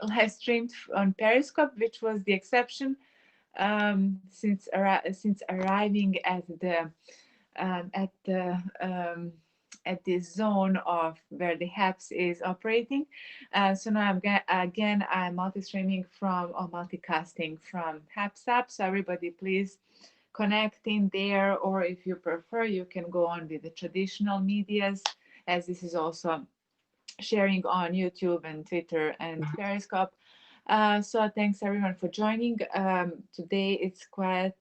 live streamed on Periscope, which was the exception since arriving at the at this zone of where the HAPS is operating. So now I'm multi-streaming from or multicasting from HAPS app. So everybody please connect in there, or if you prefer, you can go on with the traditional medias, as this is also sharing on YouTube and Twitter and Periscope. So thanks everyone for joining. Today it's quite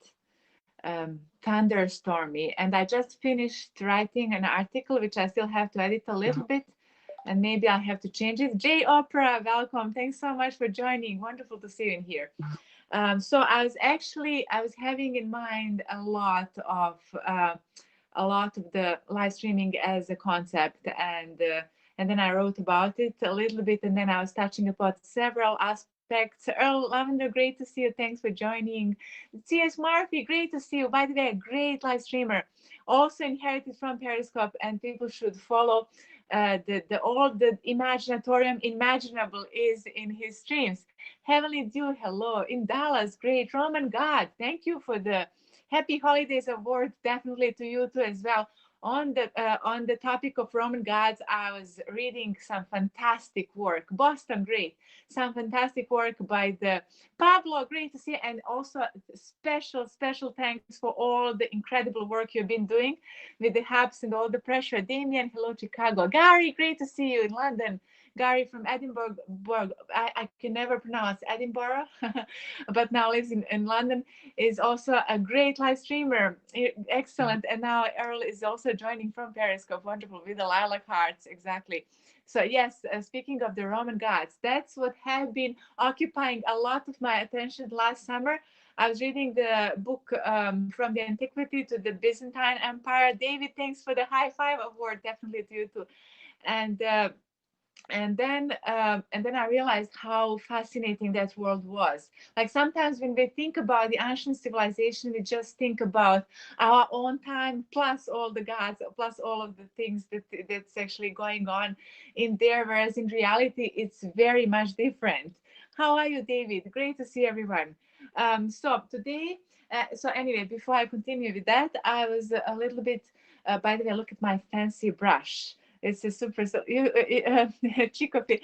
thunderstormy, and I just finished writing an article which I still have to edit a little bit, and maybe I'll have to change it. J Opera, welcome. Thanks so much for joining. Wonderful to see you in here. So I was having in mind a lot of the live streaming as a concept, and then I wrote about it a little bit, and then I was touching upon several aspects. Earl Lavender, great to see you. Thanks for joining. C.S. Murphy, great to see you. By the way, a great live streamer, also inherited from Periscope, and people should follow the all the imaginatorium imaginable is in his streams. Heavenly Dew, hello. In Dallas, great. Roman God, thank you for the Happy Holidays award. Definitely to you too as well. On the topic of Roman gods, I was reading some fantastic work. Boston, great. Some fantastic work by the Pablo, great to see. And also special thanks for all the incredible work you've been doing with the hubs and all the pressure. Damien, hello, Chicago. Gary, great to see you in London. Gary from Edinburgh. I can never pronounce Edinburgh, but now lives in London, is also a great live streamer. Excellent. And now Earl is also joining from Periscope. Wonderful. With the lilac hearts. Exactly. So yes, speaking of the Roman gods, that's what have been occupying a lot of my attention last summer. I was reading the book From the Antiquity to the Byzantine Empire. David, thanks for the high five award. Definitely to you too. And and then I realized how fascinating that world was. Like sometimes when we think about the ancient civilization, we just think about our own time plus all the gods, plus all of the things that's actually going on in there, whereas in reality it's very much different. How are you, David? Great to see everyone. So today, so anyway, before I continue with that, I was a little bit by the way, look at my fancy brush. It's a super so you Chicopi.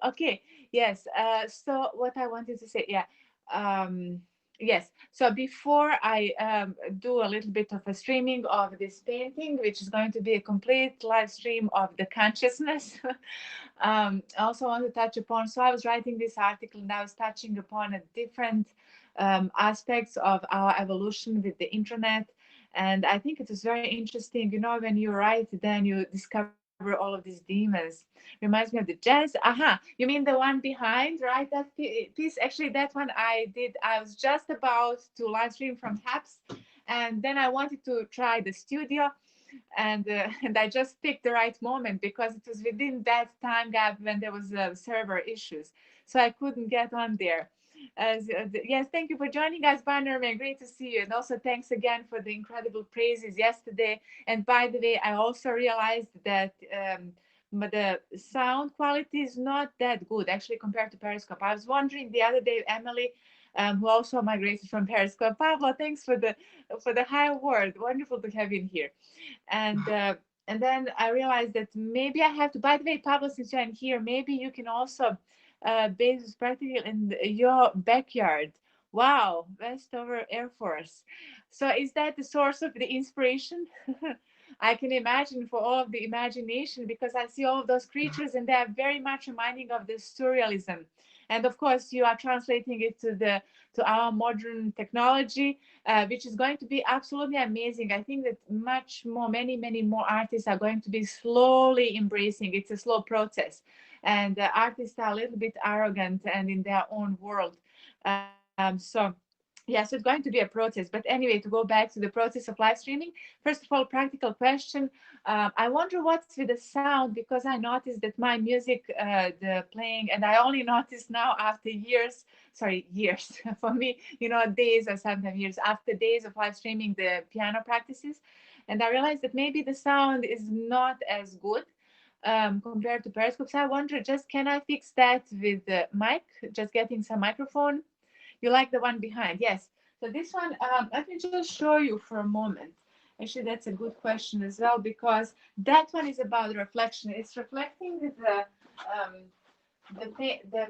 Okay, yes. So what I wanted to say, yeah. Yes. So before I do a little bit of a streaming of this painting, which is going to be a complete live stream of the consciousness, I also want to touch upon. So I was writing this article and I was touching upon a different aspects of our evolution with the internet. And I think it was very interesting. You know, when you write, then you discover all of these demons. Reminds me of the jazz. Aha, you mean the one behind, right? That piece, actually, that one I did. I was just about to live stream from Haps, and then I wanted to try the studio, and I just picked the right moment because it was within that time gap when there was server issues, so I couldn't get on there. Yes, thank you for joining us, Bannerman. Great to see you. And also thanks again for the incredible praises yesterday. And by the way, I also realized that the sound quality is not that good actually compared to Periscope. I was wondering the other day, Emily, who also migrated from Periscope. Pablo, thanks for the high award. Wonderful to have you in here. And and then I realized that maybe I have to. By the way, Pablo, since you're in here, maybe you can also base practical in your backyard. Wow, Westover Air Force. So is that the source of the inspiration? I can imagine for all of the imagination because I see all of those creatures and they are very much reminding of the surrealism. And of course, you are translating it to our modern technology, which is going to be absolutely amazing. I think that much more, many more artists are going to be slowly embracing. It's a slow process, and artists are a little bit arrogant and in their own world. So yeah, so it's going to be a process. But anyway, to go back to the process of live streaming, first of all, practical question. I wonder what's with the sound because I noticed that my music, the playing, and I only noticed now after years, sorry, years for me, you know, days or sometimes years after days of live streaming the piano practices. And I realized that maybe the sound is not as good compared to periscopes. I wonder, just can I fix that with the mic? Just getting some microphone. You like the one behind? Yes. So this one, let me just show you for a moment. Actually, that's a good question as well, because that one is about reflection. It's reflecting the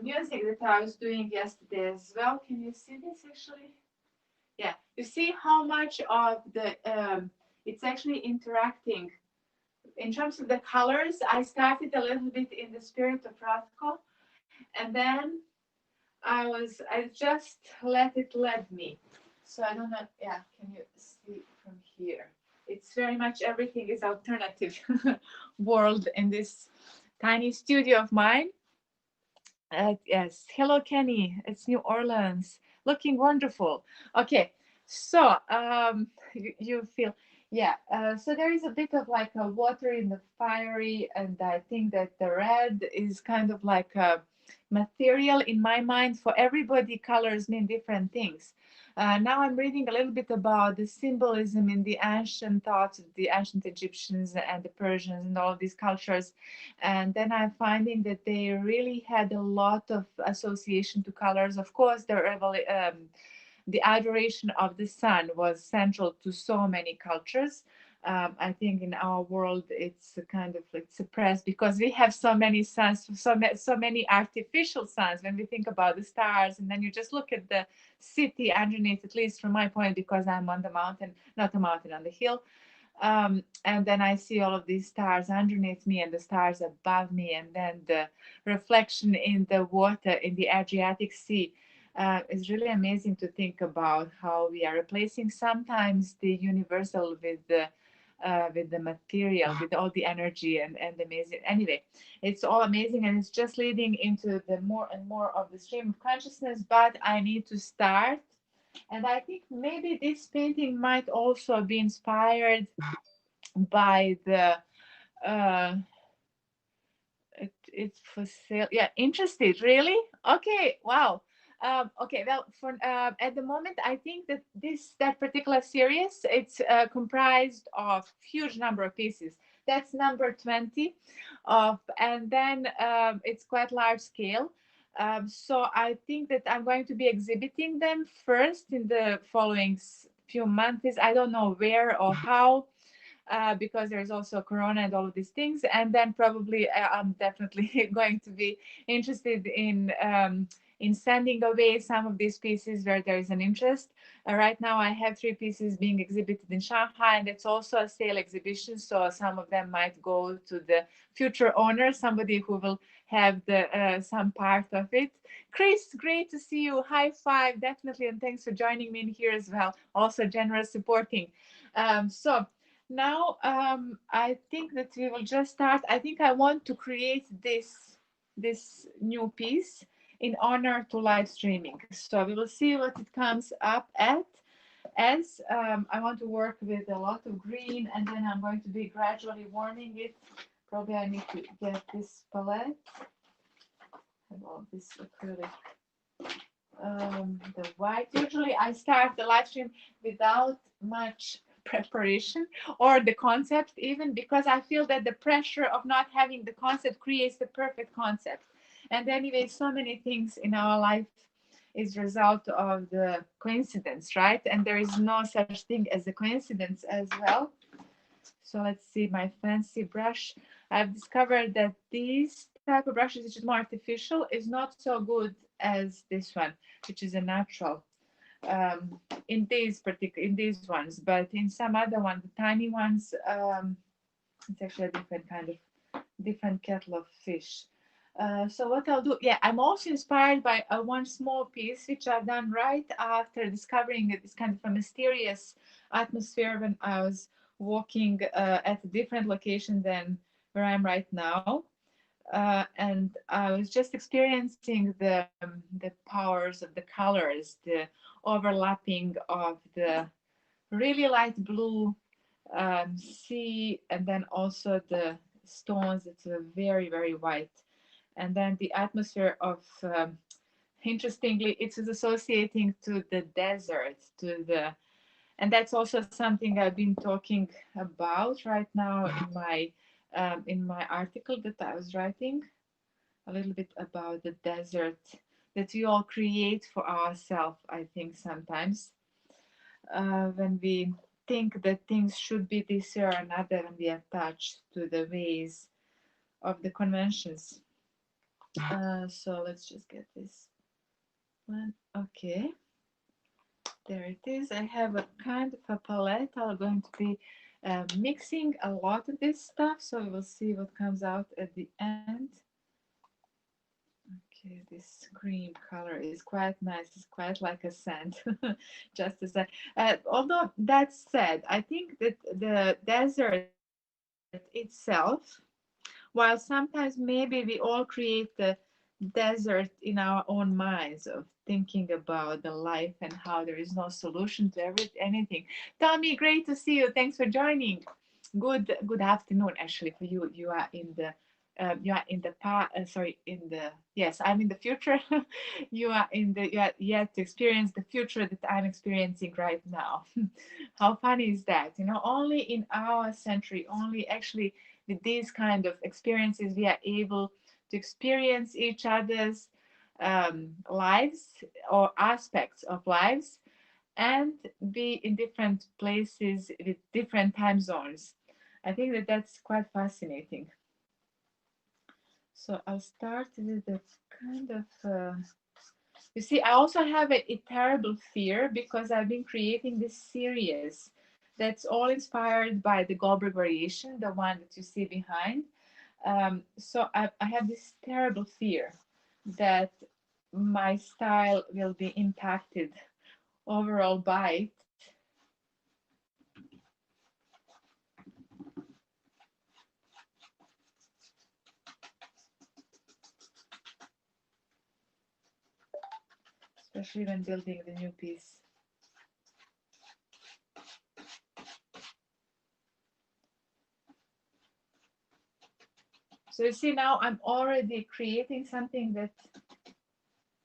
music that I was doing yesterday as well. Can you see this actually? Yeah, you see how much of the it's actually interacting in terms of the colors. I started a little bit in the spirit of Rothko, and then I just let it lead me. So I don't know. Yeah, can you see from here? It's very much everything is alternative world in this tiny studio of mine. Yes. Hello, Kenny. It's New Orleans. Looking wonderful. Okay. So, you feel, yeah. So there is a bit of like a water in the fiery, and I think that the red is kind of like a material in my mind. For everybody, colors mean different things. Now I'm reading a little bit about the symbolism in the ancient thoughts of the ancient Egyptians and the Persians and all of these cultures, and then I'm finding that they really had a lot of association to colors. Of course, the adoration of the sun was central to so many cultures. I think in our world it's kind of like suppressed because we have so many suns, so many artificial suns. When we think about the stars, and then you just look at the city underneath, at least from my point, because I'm on the mountain, not the mountain, on the hill, and then I see all of these stars underneath me and the stars above me, and then the reflection in the water in the Adriatic Sea. It's really amazing to think about how we are replacing sometimes the universal with the material, with all the energy and amazing. Anyway, it's all amazing, and it's just leading into the more and more of the stream of consciousness. But I need to start, and I think maybe this painting might also be inspired by the uh it's for sale. Yeah, interested, really? Okay, wow. Okay, well, for at the moment, I think that that particular series, it's comprised of huge number of pieces. That's number 20 of, and then it's quite large scale. So I think that I'm going to be exhibiting them first in the following few months. I don't know where or how, because there's also Corona and all of these things. And then probably I'm definitely going to be interested in sending away some of these pieces where there is an interest. Right now, I have 3 pieces being exhibited in Shanghai, and it's also a sale exhibition. So some of them might go to the future owner, somebody who will have the some part of it. Chris, great to see you. High five, definitely, and thanks for joining me in here as well. Also, generous supporting. So now, I think that we will just start. I think I want to create this new piece in honor to live streaming. So we will see what it comes up at. As I want to work with a lot of green, and then I'm going to be gradually warming it. Probably I need to get this palette and all this acrylic. The white. Usually I start the live stream without much preparation or the concept, even because I feel that the pressure of not having the concept creates the perfect concept. And anyway, so many things in our life is result of the coincidence, right? And there is no such thing as a coincidence as well. So let's see my fancy brush. I've discovered that these type of brushes, which is more artificial, is not so good as this one, which is a natural. In these ones, but in some other ones, the tiny ones, it's actually a different kind of different kettle of fish. So what I'll do, yeah, I'm also inspired by one small piece which I've done right after discovering this kind of a mysterious atmosphere when I was walking at a different location than where I'm right now. And I was just experiencing the powers of the colors, the overlapping of the really light blue sea, and then also the stones. It's a very, very white. And then the atmosphere of, interestingly, it's associating to the desert, to the, and that's also something I've been talking about right now in my in my article that I was writing, a little bit about the desert that we all create for ourselves, I think sometimes. When we think that things should be this way or another, and we attach to the ways of the conventions. So let's just get this one. Okay, there it is. I have a kind of a palette. I'm going to be mixing a lot of this stuff, so we will see what comes out at the end. Okay, this cream color is quite nice. It's quite like a sand, just as a. Although that said, I think that the desert itself, while sometimes maybe we all create the desert in our own minds of thinking about the life and how there is no solution to anything. Tommy, great to see you. Thanks for joining. Good afternoon, actually, for you. You are in the past. Sorry, in the yes, I'm in the future. You are yet to experience the future that I'm experiencing right now. How funny is that? You know, only in our century, only actually with these kind of experiences, we are able to experience each other's lives or aspects of lives and be in different places with different time zones. I think that that's quite fascinating. So I'll start with the kind of, you see, I also have a terrible fear because I've been creating this series that's all inspired by the Goldberg variation, the one that you see behind. So I have this terrible fear that my style will be impacted overall by it. Especially when building the new piece. So you see now I'm already creating something that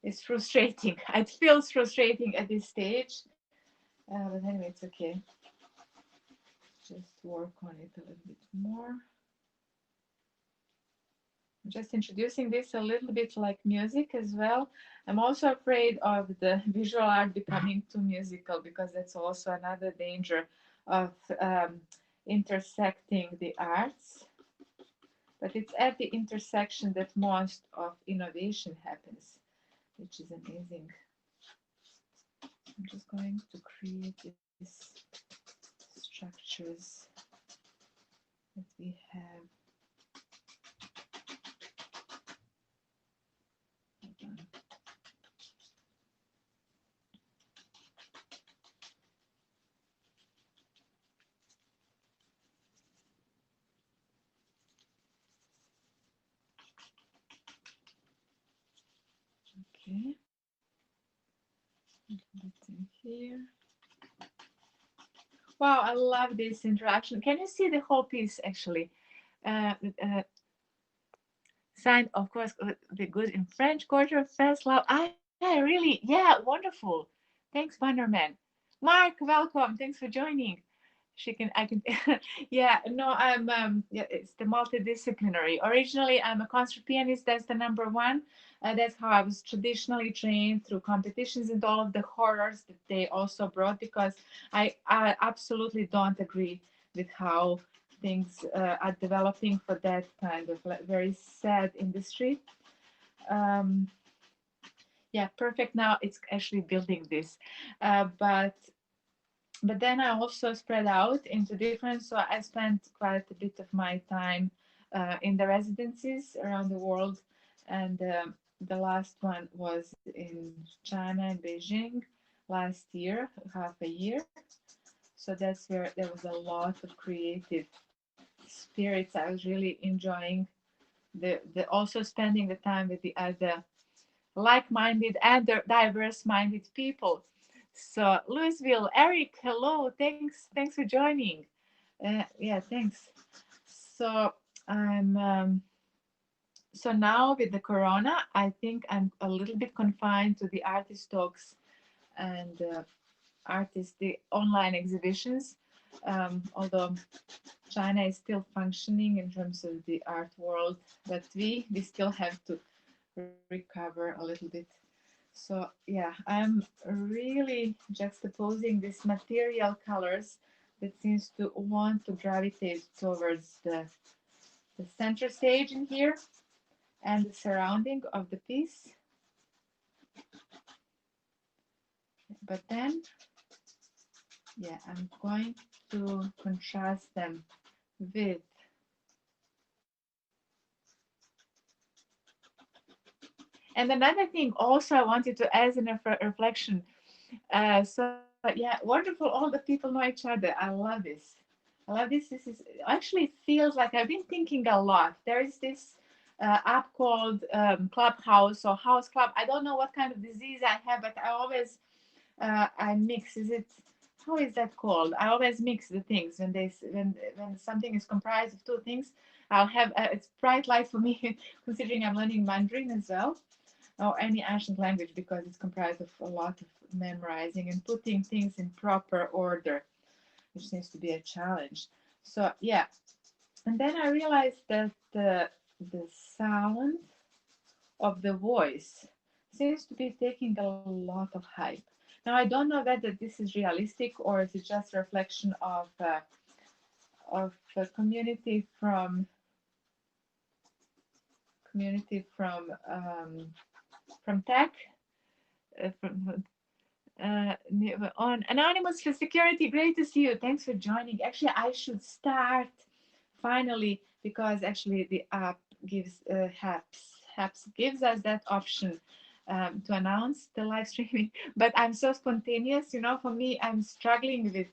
is frustrating. It feels frustrating at this stage, but anyway, it's okay. Just work on it a little bit more. I'm just introducing this a little bit like music as well. I'm also afraid of the visual art becoming too musical because that's also another danger of intersecting the arts. But it's at the intersection that most of innovation happens, which is amazing. I'm just going to create these structures that we have. Okay, that's in here. Wow, I love this interaction. Can you see the whole piece actually? Uh, uh, Signed, of course, the good in French, quarter of first love. I really, yeah, wonderful. Thanks, Bannerman. Mark, welcome. Thanks for joining. I can, yeah, no, yeah, it's the multidisciplinary. Originally, I'm a concert pianist. That's the number one. That's how I was traditionally trained through competitions and all of the horrors that they also brought because I absolutely don't agree with how things are developing for that kind of like very sad industry. Um, yeah, perfect. Now it's actually building this, but then I also spread out into different. So I spent quite a bit of my time in the residencies around the world, and the last one was in China in Beijing last year, half a year. So that's where there was a lot of creative spirits. I was really enjoying the also spending the time with the other like-minded and diverse-minded people. So Louisville, Eric, hello, thanks for joining. Yeah, thanks. So I'm so now with the corona, I think I'm a little bit confined to the artist talks and the online exhibitions. Although China is still functioning in terms of the art world, but we still have to recover a little bit. So yeah, I'm really juxtaposing these material colors that seems to want to gravitate towards the center stage in here and the surrounding of the piece. But then, yeah, I'm going to contrast them with. And another thing also I wanted to add in a reflection. So yeah, wonderful. All the people know each other. I love this. I love this. This is actually feels like I've been thinking a lot. There is this app called Clubhouse or House Club. I don't know what kind of disease I have, but I always I mix. Is it how is that called? I always mix the things when something is comprised of two things. I'll have it's bright light for me, considering I'm learning Mandarin as well, or any ancient language, because it's comprised of a lot of memorizing and putting things in proper order, which seems to be a challenge. So yeah, and then I realized that the sound of the voice seems to be taking a lot of hype. Now I don't know whether this is realistic or is it just a reflection of a community from tech, from on Anonymous for Security. Great to see you. Thanks for joining. Actually, I should start finally because actually the app gives Haps gives us that option to announce the live streaming. But I'm so spontaneous, for me, I'm struggling with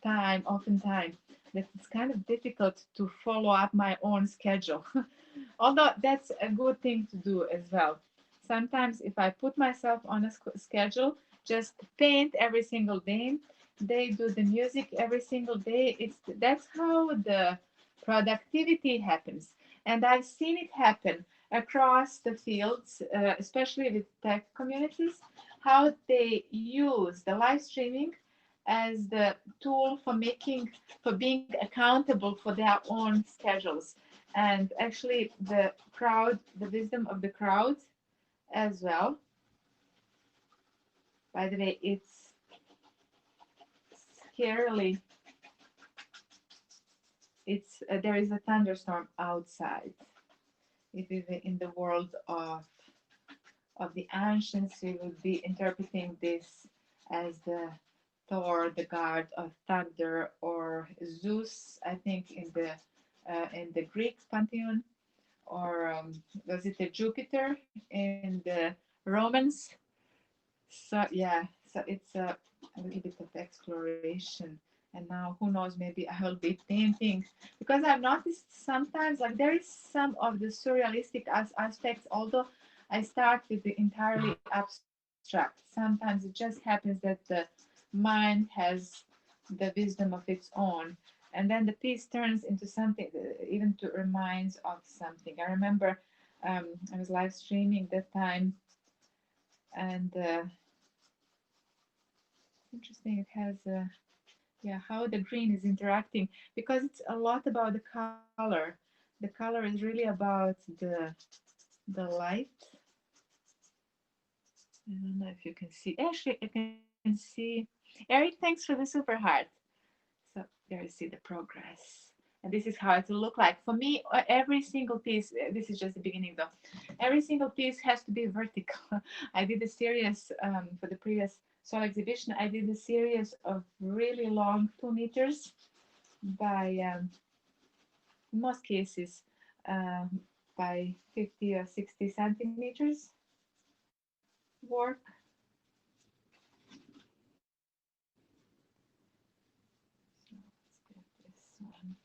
time, often time, that it's kind of difficult to follow up my own schedule. Although that's a good thing to do as well. Sometimes if I put myself on a schedule, just paint every single day, they do the music every single day. That's how the productivity happens. And I've seen it happen across the fields, especially with tech communities, how they use the live streaming as the tool for being accountable for their own schedules, and actually the wisdom of the crowd as well. By the way, it's scarily it's there is a thunderstorm outside. If we were in the world of the ancients, we would be interpreting this as the Thor, the god of thunder, or Zeus, I think in the Greek pantheon, or was it the Jupiter in the Romans? So yeah, so it's a little bit of exploration. And now who knows, maybe I'll be painting, because I've noticed sometimes like there is some of the surrealistic aspects, although I start with the entirely abstract. Sometimes it just happens that the mind has the wisdom of its own, and then the piece turns into something even to reminds of something. I remember I was live streaming that time, and interesting. It has yeah, how the green is interacting, because it's a lot about the color. The color is really about the light. I don't know if you can see. Actually, I can see. Eric, thanks for the super heart. So there you see the progress. And this is how it will look like. For me, every single piece, this is just the beginning though, every single piece has to be vertical. I did a series for the previous Sol exhibition. I did a series of really long 2 meters by, in most cases, um, by 50 or 60 centimeters work. So let's get this one.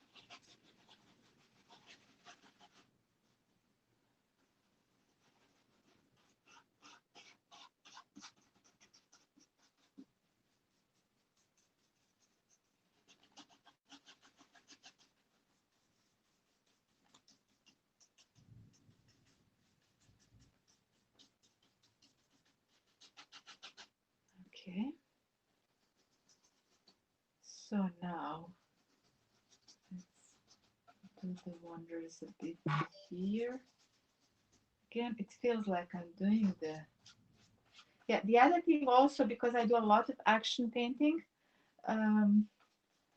So now let's do the wonders a bit here. Again, it feels like I'm doing the, yeah, the other thing also, because I do a lot of action painting, um,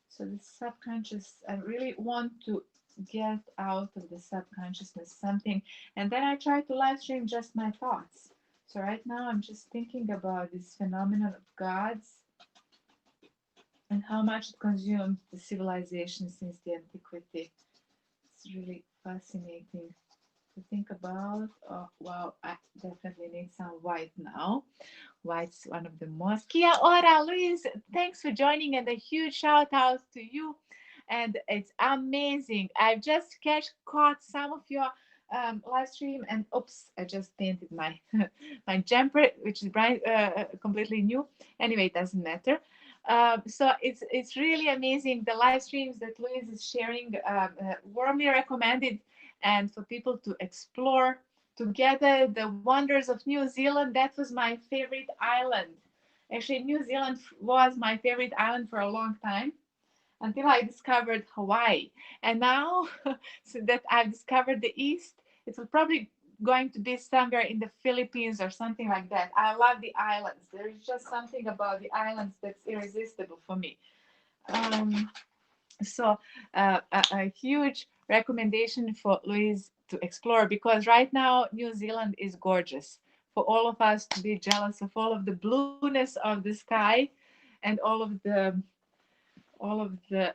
so the subconscious, I really want to get out of the subconsciousness something, and then I try to live stream just my thoughts. So right now I'm just thinking about this phenomenon of gods and how much it consumed the civilization since the antiquity. It's really fascinating to think about. Oh, wow, I definitely need some white now. White's one of the most. Kia ora, Luis. Thanks for joining, and a huge shout out to you. And it's amazing. I've just caught some of your live stream, and oops, I just painted my my jumper, which is bright, completely new. Anyway, it doesn't matter. So it's really amazing, the live streams that Louise is sharing. Warmly recommended, and for people to explore together the wonders of New Zealand. That was my favorite island. Actually, New Zealand was my favorite island for a long time until I discovered Hawaii. And now, so that I've discovered the East, it's probably going to be somewhere in the Philippines or something like that. I love the islands. There is just something about the islands that's irresistible for me. Um, so a huge recommendation for Louise to explore, because right now New Zealand is gorgeous. For all of us to be jealous of all of the blueness of the sky and all of the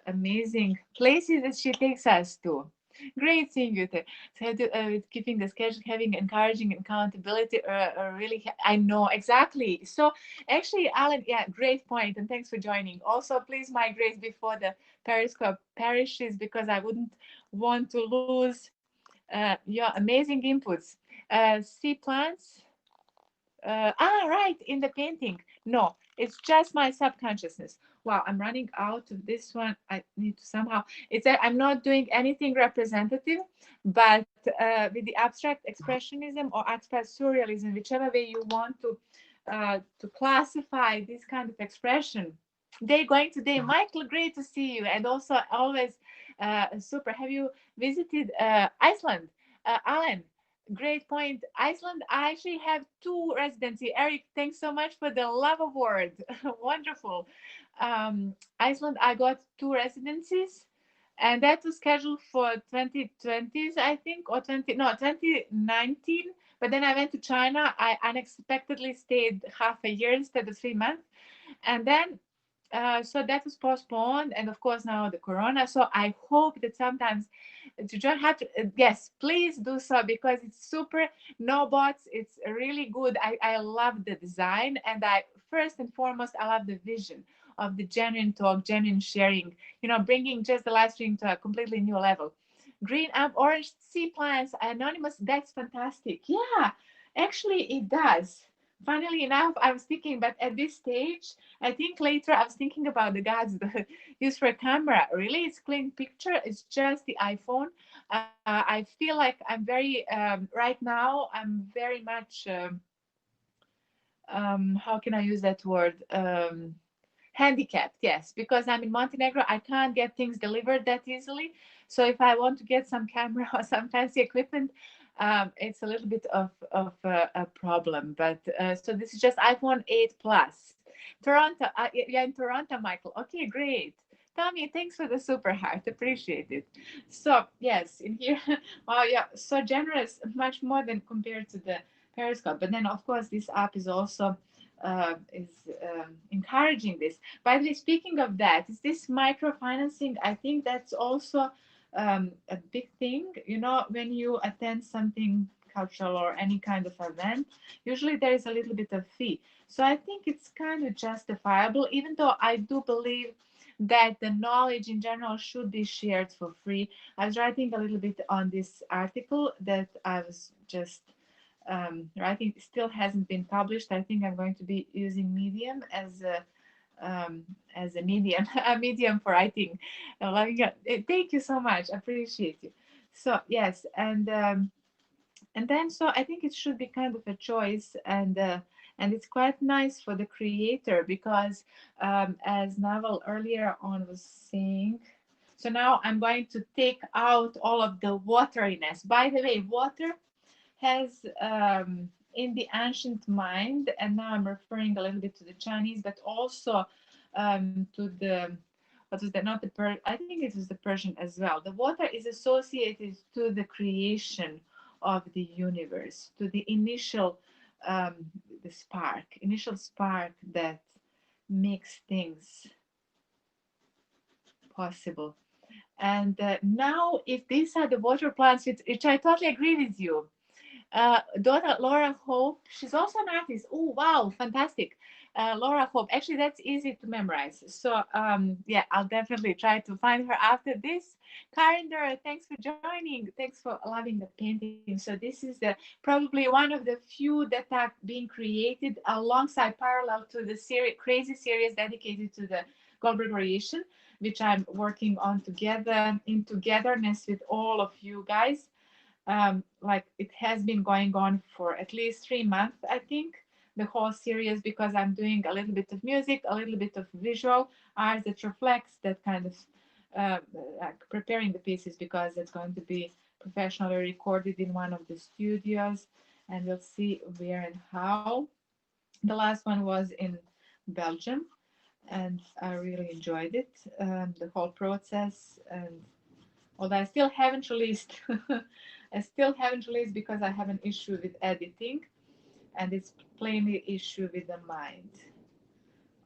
amazing places that she takes us to. Great seeing you there. So, keeping the schedule, having encouraging accountability, really, I know exactly. So, actually, Alan, yeah, great point, and thanks for joining. Also, please migrate before the Periscope perishes, because I wouldn't want to lose your amazing inputs. Sea plants, right, in the painting. No, it's just my subconsciousness. Wow, I'm running out of this one. I need to somehow. It's that I'm not doing anything representative, but with the abstract expressionism or abstract surrealism, whichever way you want to classify this kind of expression. They're going today. Michael, great to see you, and also always super. Have you visited Iceland, Alan? Great point. Iceland, I actually have two residency. Eric, thanks so much for the love award. Wonderful. Iceland, I got two residencies, and that was scheduled for 2020s, I think, or 2019. But then I went to China. I unexpectedly stayed half a year instead of 3 months. And then so that was postponed, and of course now the corona. So I hope that sometimes to join have to, yes, please do so, because it's super. No bots, it's really good. I love the design, and I first and foremost I love the vision of the genuine talk, genuine sharing, bringing just the live stream to a completely new level. Green up orange sea plants anonymous, that's fantastic. Yeah, actually it does. Funnily enough, I was thinking, but at this stage, I think later I was thinking about the guys used for a camera. Really, it's clean picture. It's just the iPhone. I feel like I'm very right now. I'm very much. How can I use that word? Handicapped, yes, because I'm in Montenegro. I can't get things delivered that easily. So if I want to get some camera or some fancy equipment, it's a little bit of a problem. But so this is just iPhone 8 Plus. Toronto, yeah, in Toronto, Michael. Okay, great. Tommy, thanks for the super heart. Appreciate it. So yes, in here, wow, yeah, so generous, much more than compared to the Periscope. But then, of course, this app is encouraging this. By the way, speaking of that, is this microfinancing? I think that's also a big thing. When you attend something cultural or any kind of event, usually there is a little bit of fee. So I think it's kind of justifiable, even though I do believe that the knowledge in general should be shared for free. I was writing a little bit on this article that I was just writing. It still hasn't been published. I think I'm going to be using Medium as a medium, a medium for writing. Thank you so much. Appreciate you. So yes, and then so I think it should be kind of a choice, And it's quite nice for the creator because, as Naval earlier on was saying, so now I'm going to take out all of the wateriness. By the way, water has, in the ancient mind, and now I'm referring a little bit to the Chinese, but also to the, what was that? Not the I think it was the Persian as well. The water is associated to the creation of the universe, to the initial, um, the spark, initial spark that makes things possible. And now, if these are the water plants, which I totally agree with you, daughter Laura Hope, she's also an artist. Oh, wow, fantastic. Laura Hope, actually, that's easy to memorize. So, yeah, I'll definitely try to find her after this. Karinder, thanks for joining. Thanks for loving the painting. So, this is the probably one of the few that are being created alongside, parallel to the series, crazy series dedicated to the global variation, which I'm working on together in togetherness with all of you guys. Like it has been going on for at least 3 months, I think, the whole series, because I'm doing a little bit of music, a little bit of visual art that reflects that kind of, preparing the pieces, because it's going to be professionally recorded in one of the studios, and we'll see where and how. The last one was in Belgium, and I really enjoyed it, the whole process. And although I still haven't released, I still haven't released because I have an issue with editing, and it's plainly issue with the mind.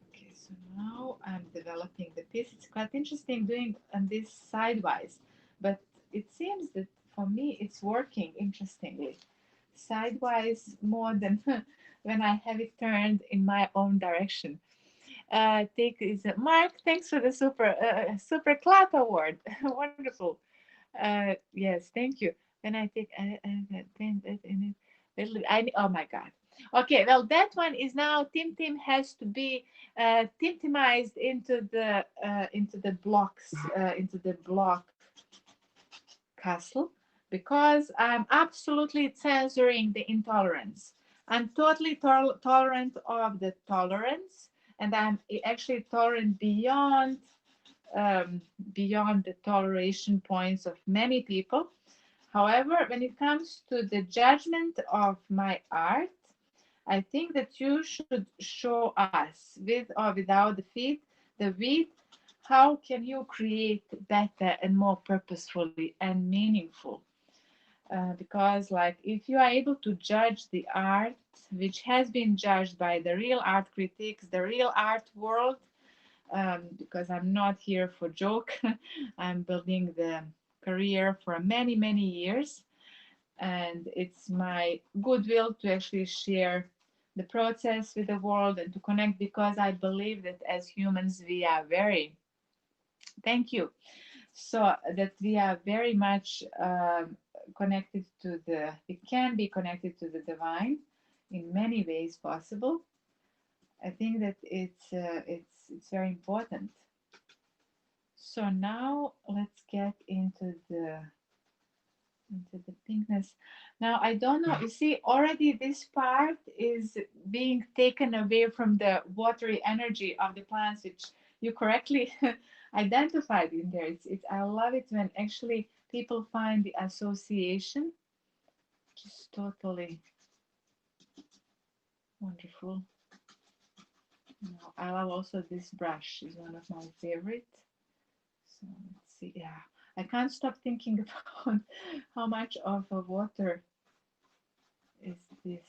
Okay, so now I'm developing the piece. It's quite interesting doing this sidewise, but it seems that for me it's working interestingly. Sidewise more than when I have it turned in my own direction. Take is Mark. Thanks for the super clap award. Wonderful. Yes, thank you. When I take, oh my God. Okay, well, that one is now Tim Tim has to be Timtimized into the blocks, into the block castle, because I'm absolutely censoring the intolerance. I'm totally tolerant of the tolerance, and I'm actually tolerant beyond the toleration points of many people. However, when it comes to the judgment of my art, I think that you should show us, with or without the feet, the with, how can you create better and more purposefully and meaningful. Because, like, if you are able to judge the art, which has been judged by the real art critics, the real art world, because I'm not here for joke. I'm building the career for many, many years, and it's my goodwill to actually share the process with the world and to connect, because I believe that as humans we are very, thank you, so that we are very much connected to the, we can be connected to the divine in many ways possible. I think that it's very important. So now let's get into the pinkness. Now I don't know. You see, already this part is being taken away from the watery energy of the plants, which you correctly identified in there. It's. I love it when actually people find the association, just totally wonderful. Now, I love also this brush. Is one of my favorite. So let's see. Yeah, I can't stop thinking about how much of a water is this.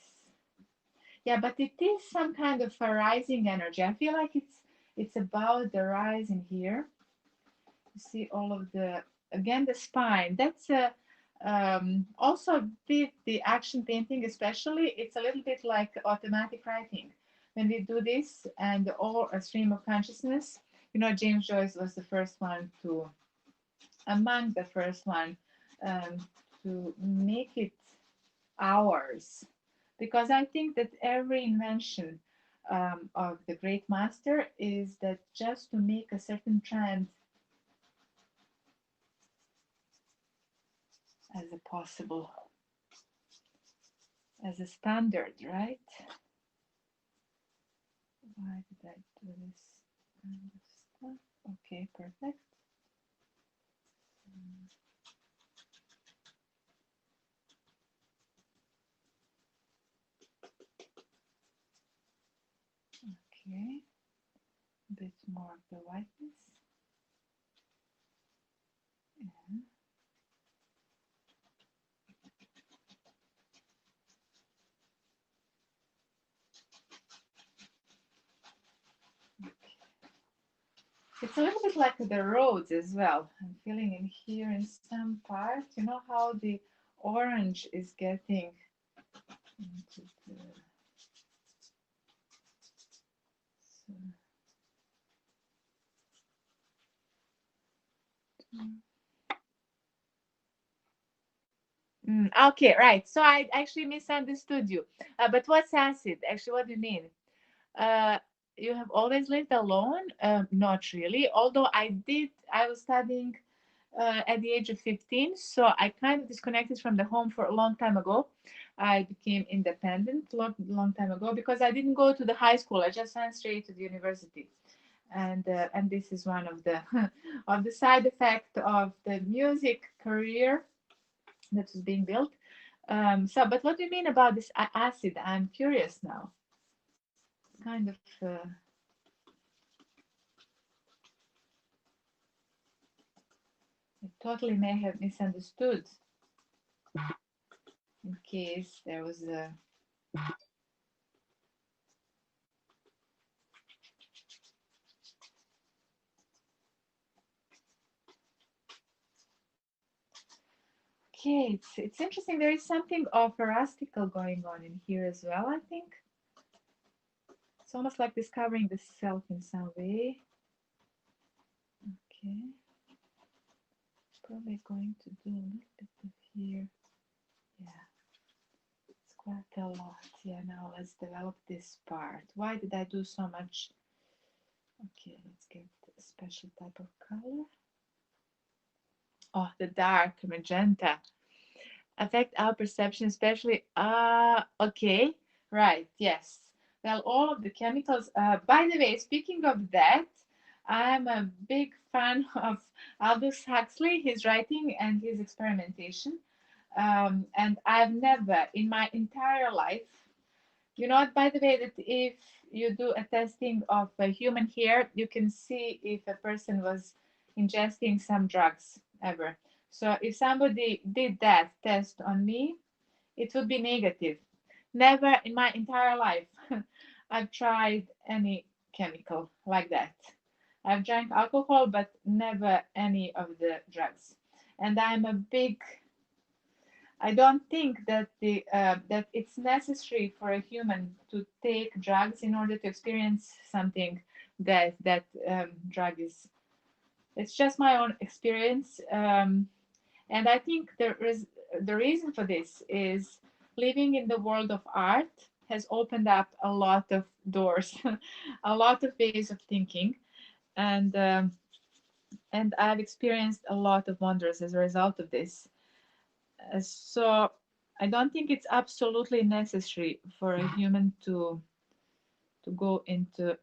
Yeah, but it is some kind of a rising energy. I feel like it's about the rising here. You see all of the, again, the spine. That's a also with the action painting, especially. It's a little bit like automatic writing. When we do this and all a stream of consciousness, James Joyce was the first one to, among the first one, to make it ours, because I think that every invention of the great master is that just to make a certain trend as a possible, as a standard, right? did I do this kind of stuff? Okay, perfect. Okay, a bit more of the whiteness. Yeah. It's a little bit like the roads as well. I'm feeling in here in some part. You know how the orange is getting into the. So, okay, right. So I actually misunderstood you. But what's acid? Actually, what do you mean? Uh, you have always lived alone? Not really. Although I was studying at the age of 15, so I kind of disconnected from the home for a long time ago. I became independent long time ago because I didn't go to the high school. I just went straight to the university, and this is one of the of the side effect of the music career that was being built. So, but what do you mean about this acid? I'm curious now. Kind of. I totally may have misunderstood in case there was a. Okay, it's interesting. There is something of parastical going on in here as well, I think. It's almost like discovering the self in some way. Okay, probably going to do a little bit of here. Yeah, it's quite a lot. Yeah, now let's develop this part. Why did I do so much? Okay, let's get a special type of color. Oh, the dark magenta. Affect our perception, especially. Okay, right, yes. Well, all of the chemicals. By the way, speaking of that, I'm a big fan of Aldous Huxley, his writing and his experimentation. And I've never in my entire life, you know, by the way, that if you do a testing of a human hair, you can see if a person was ingesting some drugs ever. So if somebody did that test on me, it would be negative. Never in my entire life I've tried any chemical like that. I've drank alcohol, but never any of the drugs. And I'm a big I don't think that that it's necessary for a human to take drugs in order to experience something that drug is. It's just my own experience, and I think the reason for this is living in the world of art has opened up a lot of doors, a lot of ways of thinking, and um, and I've experienced a lot of wonders as a result of this. So I don't think it's absolutely necessary for a human to go into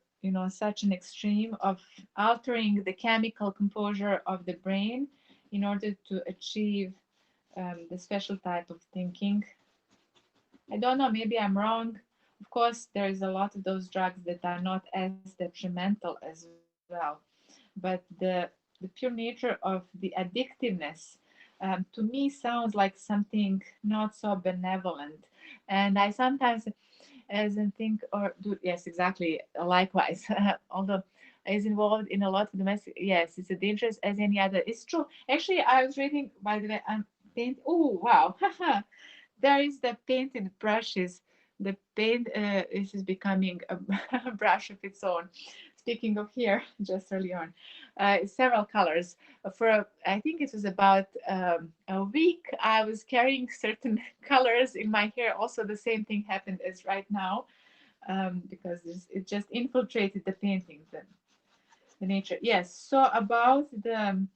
such an extreme of altering the chemical composure of the brain in order to achieve the special type of thinking. I don't know, maybe I'm wrong. Of course, there is a lot of those drugs that are not as detrimental as well, but the pure nature of the addictiveness to me sounds like something not so benevolent. And I sometimes as in think or do yes exactly likewise although is involved in a lot of domestic yes it's as dangerous as any other. It's true, actually. I was reading, by the way, I'm paint. Oh wow. There is the painted brushes. The paint is becoming a brush of its own. Speaking of here, just early on, several colors. For I think it was about a week, I was carrying certain colors in my hair. Also, the same thing happened as right now, because it just infiltrated the painting, the nature. Yes. So about the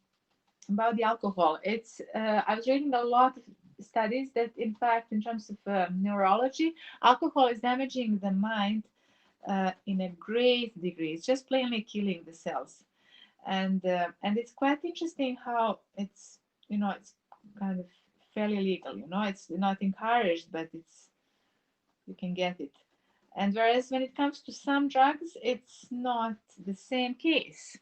alcohol, it's I was reading a lot of studies that, in fact, in terms of neurology, alcohol is damaging the mind in a great degree. It's just plainly killing the cells, and it's quite interesting how it's, it's kind of fairly legal. It's not encouraged, but it's, you can get it. And whereas when it comes to some drugs, it's not the same case.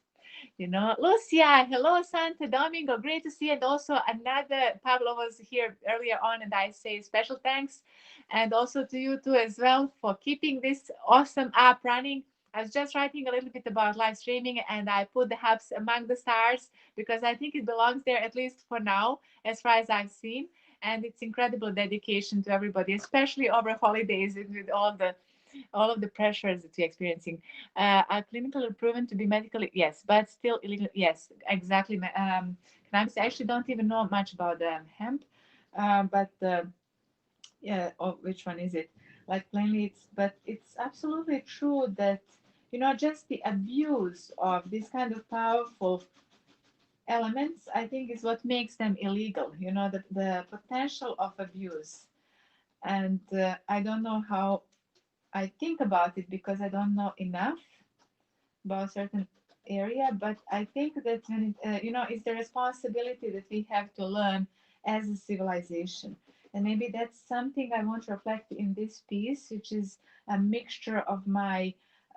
Lucia, hello, Santo Domingo, great to see you. And also another Pablo was here earlier on, and I say special thanks, and also to you too as well for keeping this awesome app running. I was just writing a little bit about live streaming, and I put the hubs among the stars because I think it belongs there, at least for now, as far as I've seen. And it's incredible dedication to everybody, especially over holidays and with all of the pressures that we're experiencing. Are clinically proven to be medically, yes, but still illegal, yes, exactly. Cannabis, I actually don't even know much about hemp, but yeah, which one is it? Like plainly, but it's absolutely true that, just the abuse of these kind of powerful elements, I think, is what makes them illegal. The potential of abuse. And I don't know how I think about it because I don't know enough about a certain area, but I think that when it's the responsibility that we have to learn as a civilization. And maybe that's something I want to reflect in this piece, which is a mixture of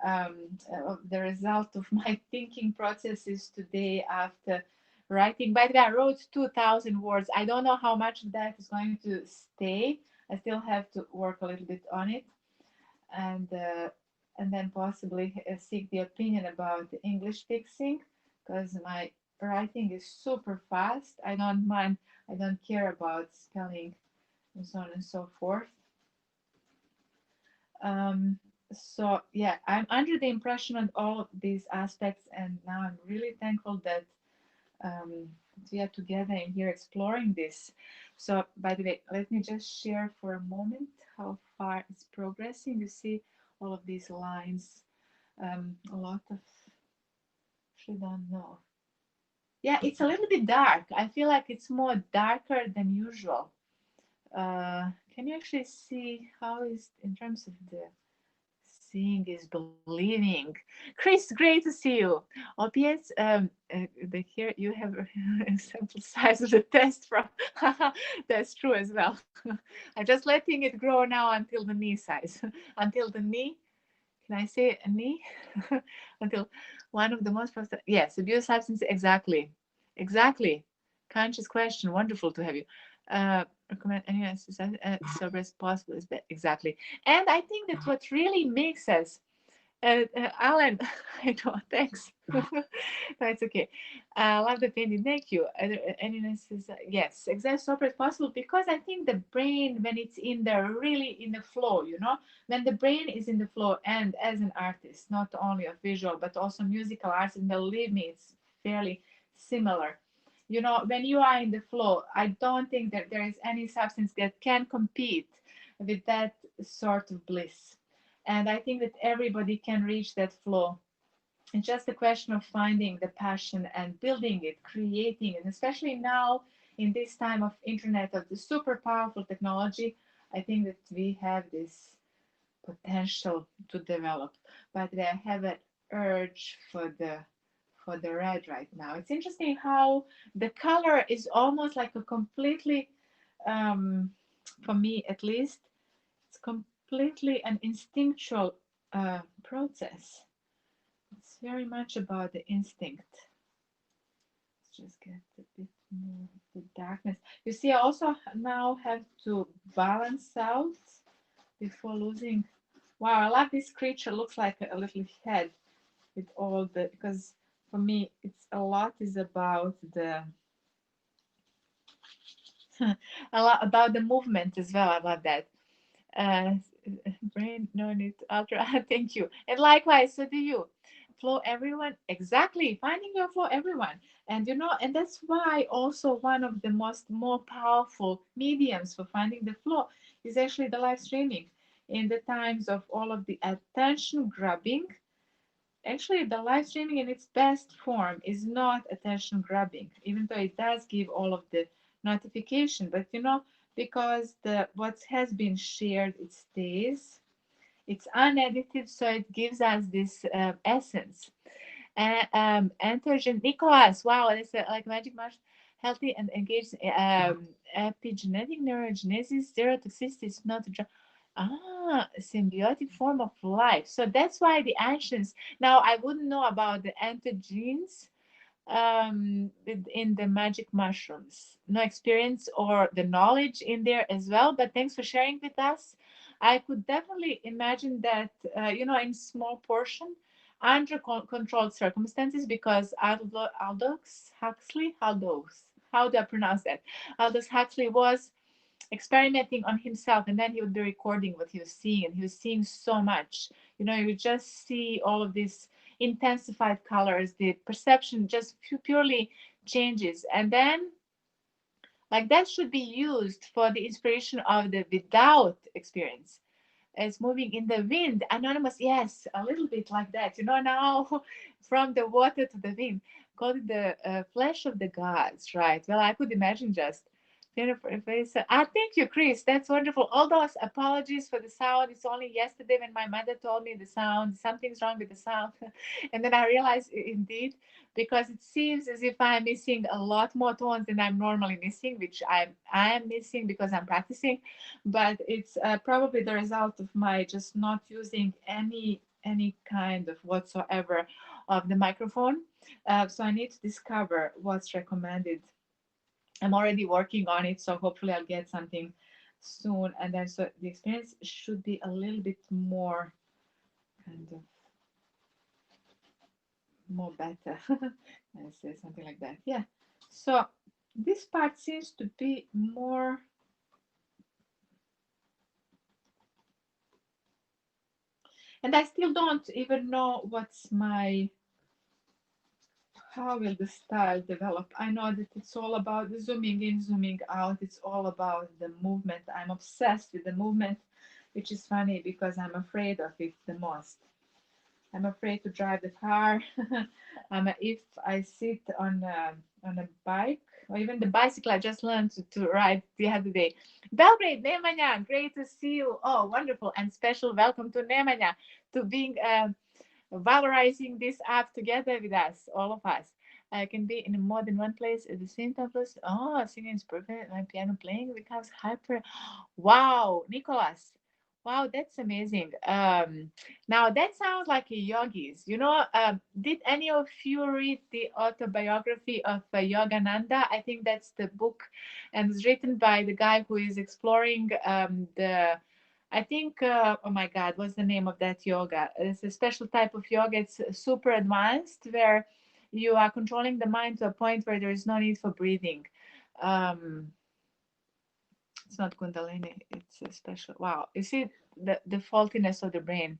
of the result of my thinking processes today after writing. By the way, I wrote 2,000 words. I don't know how much of that is going to stay. I still have to work a little bit on it, and then possibly seek the opinion about the English fixing, because my writing is super fast. I don't mind. I don't care about spelling and so on and so forth. Um, so yeah, I'm under the impression of all of these aspects, and now I'm really thankful that um, we are together in here exploring this. So, by the way, let me just share for a moment how far it's progressing. You see all of these lines, a lot of, actually don't know. Yeah, it's a little bit dark. I feel like it's more darker than usual. Can you actually see how is in terms of the seeing is believing? Chris, great to see you. OPS, here you have a sample size of the test from. That's true as well. I'm just letting it grow now until the knee size, until the knee. Can I say a knee? Until one of the most yes, abuse substance, exactly, exactly. Conscious question, wonderful to have you. Recommend any sober as possible is exactly. And I think that what really makes us Alan, I know, thanks. No, it's okay. Love the painting, thank you. Anyone says, yes, exact sober as possible, because I think the brain, when it's in the really in the flow, when the brain is in the flow, and as an artist, not only of visual, but also musical arts, and believe me, it's fairly similar. When you are in the flow, I don't think that there is any substance that can compete with that sort of bliss. And I think that everybody can reach that flow. It's just a question of finding the passion and building it, creating it. And especially now in this time of internet, of the super powerful technology, I think that we have this potential to develop. But I have an urge for the red right now. It's interesting how the color is almost like a completely, for me at least, it's completely an instinctual process. It's very much about the instinct. Let's just get a bit more of the darkness. You see, I also now have to balance out before losing. Wow, I love this creature. Looks like a little head with all the, because for me, it's a lot is about the a lot about the movement as well. I love that. Uh, Brain, no need ultra. Thank you. And likewise, so do you. Flow everyone, exactly, finding your flow everyone. And that's why also one of the more powerful mediums for finding the flow is actually the live streaming. In the times of all of the attention grabbing, actually the live streaming in its best form is not attention grabbing, even though it does give all of the notification. But because the what has been shared, it stays. It's unedited, so it gives us this essence. And enterogen Nicholas, wow, it's like magic mushroom, healthy and engaged. Epigenetic neurogenesis, zero toxicity is not a drug. Ah, symbiotic form of life. So that's why the ancients. Now I wouldn't know about the entheogens in the magic mushrooms. No experience or the knowledge in there as well, but thanks for sharing with us. I could definitely imagine that, in small portion, under controlled circumstances, because Aldous Huxley, how do I pronounce that? Aldous Huxley was experimenting on himself, and then he would be recording what he was seeing, and he was seeing so much. You would just see all of these intensified colors, the perception just purely changes. And then, like, that should be used for the inspiration of the without experience, as moving in the wind. Anonymous, yes, a little bit like that. Now from the water to the wind, called it the flesh of the gods, right? Well, I could imagine just. Thank you, Chris. That's wonderful. All those apologies for the sound. It's only yesterday when my mother told me the sound, something's wrong with the sound. And then I realized indeed, because it seems as if I'm missing a lot more tones than I'm normally missing, which I am missing because I'm practicing, but it's probably the result of my just not using any kind of whatsoever of the microphone. So I need to discover what's recommended. I'm already working on it, so hopefully I'll get something soon. And then so the experience should be a little bit more kind of more better. I say something like that. Yeah. So this part seems to be more. And I still don't even know how will the style develop. I know that it's all about the zooming in, zooming out. It's all about the movement. I'm obsessed with the movement, which is funny because I'm afraid of it the most. I'm afraid to drive the car. If I sit on a bike or even the bicycle, I just learned to ride the other day. Belgrade, Nemanja, great to see you. Oh, wonderful and special welcome to Nemanja, to being valorizing this app together with us, all of us. I can be in more than one place at the same time. Plus, oh, singing is perfect. My piano playing becomes hyper. Wow, Nicholas. Wow, that's amazing. Now that sounds like a yogis. Did any of you read the autobiography of Yogananda? I think that's the book, and it's written by the guy who is exploring the. I think, oh my God, what's the name of that yoga? It's a special type of yoga. It's super advanced, where you are controlling the mind to a point where there is no need for breathing. Um, it's not Kundalini. It's a special. Wow, you see the faultiness of the brain,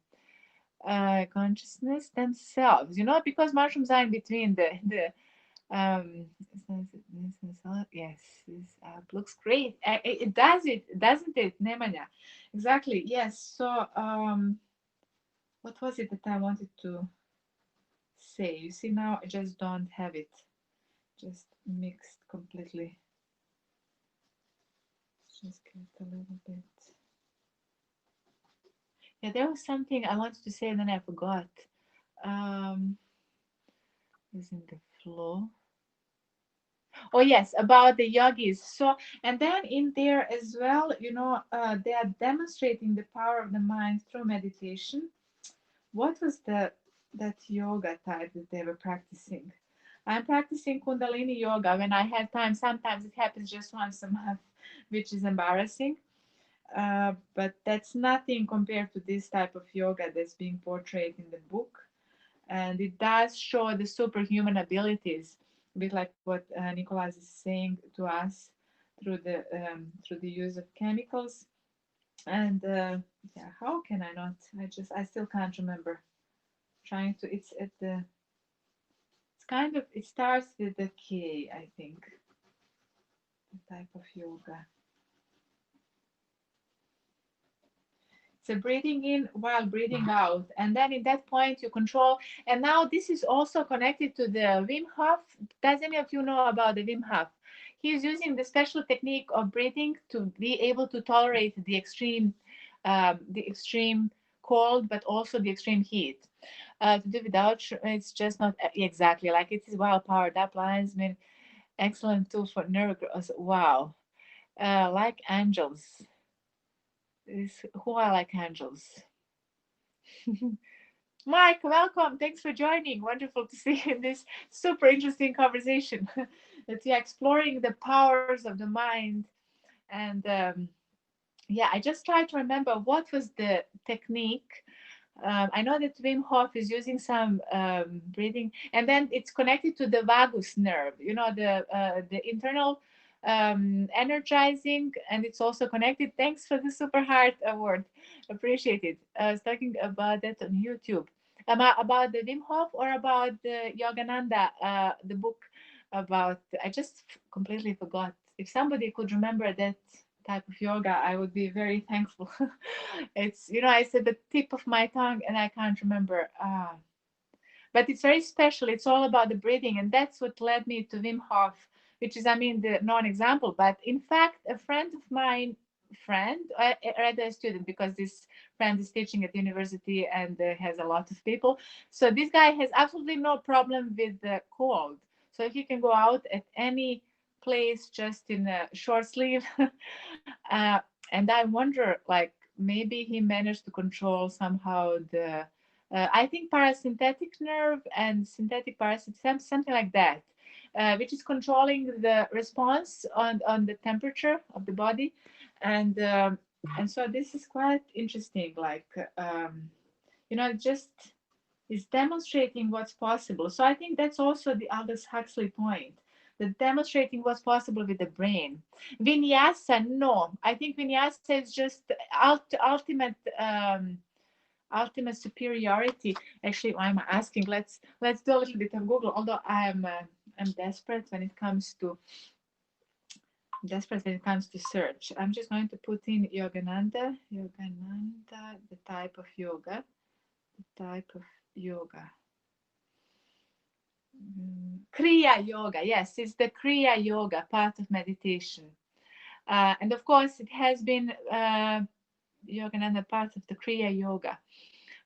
consciousness themselves. Because mushrooms are in between the. Um, yes, this looks great. It does it, doesn't it, Nemanja? Exactly. Yes. So, what was it that I wanted to say? You see, now I just don't have it. Just mixed completely. Just get a little bit. Yeah, there was something I wanted to say and then I forgot. Um, is in the flow. Oh yes, about the yogis. So, and then in there as well, they are demonstrating the power of the mind through meditation. What was that yoga type that they were practicing? I'm practicing Kundalini yoga when I have time. Sometimes it happens just once a month, which is embarrassing. But that's nothing compared to this type of yoga that's being portrayed in the book. And it does show the superhuman abilities, a bit like what Nicholas is saying to us through the use of chemicals. And yeah, how can I not? I still can't remember. Trying to, it's at the, it's kind of, it starts with the K, I think, the type of yoga. So breathing in while breathing out. And then in that point you control. And now this is also connected to the Wim Hof. Does any of you know about the Wim Hof? He's using the special technique of breathing to be able to tolerate the extreme cold, but also the extreme heat. To do without, it's just not exactly like it is well powered up lines. I mean, excellent tool for nerve growth. Wow. Like angels. Is who are like angels? Mike, welcome. Thanks for joining. Wonderful to see you in this super interesting conversation. That we are exploring the powers of the mind. And yeah, I just try to remember what was the technique. I know that Wim Hof is using some breathing, and then it's connected to the vagus nerve. You know, the internal energizing, and it's also connected. Thanks for the Super Heart Award, appreciate it. I was talking about that on YouTube. About the Wim Hof or about the Yogananda, the book about. I just completely forgot. If somebody could remember that type of yoga, I would be very thankful. It's, you know, I said the tip of my tongue and I can't remember. But it's very special. It's all about the breathing, and that's what led me to Wim Hof, which is, I mean, the non-example. But in fact, a friend of mine, rather a student, because this friend is teaching at university and has a lot of people. So this guy has absolutely no problem with the cold. So he can go out at any place just in a short sleeve. uh, and I wonder, like, maybe he managed to control somehow the I think parasympathetic nerve and synthetic parasympathetic, something like that, which is controlling the response on the temperature of the body, and um, and so this is quite interesting. Like, you know, just is demonstrating what's possible. So I think that's also the Aldous Huxley point. The demonstrating what's possible with the brain. Vinyasa, no. I think vinyasa is just ultimate ultimate superiority. Actually, I'm asking. Let's do a little bit of Google. Although I'm desperate when it comes to search. I'm just going to put in Yogananda, the type of yoga, the type of yoga. Kriya yoga. Yes, it's the Kriya yoga part of meditation. And of course, it has been Yogananda part of the Kriya yoga.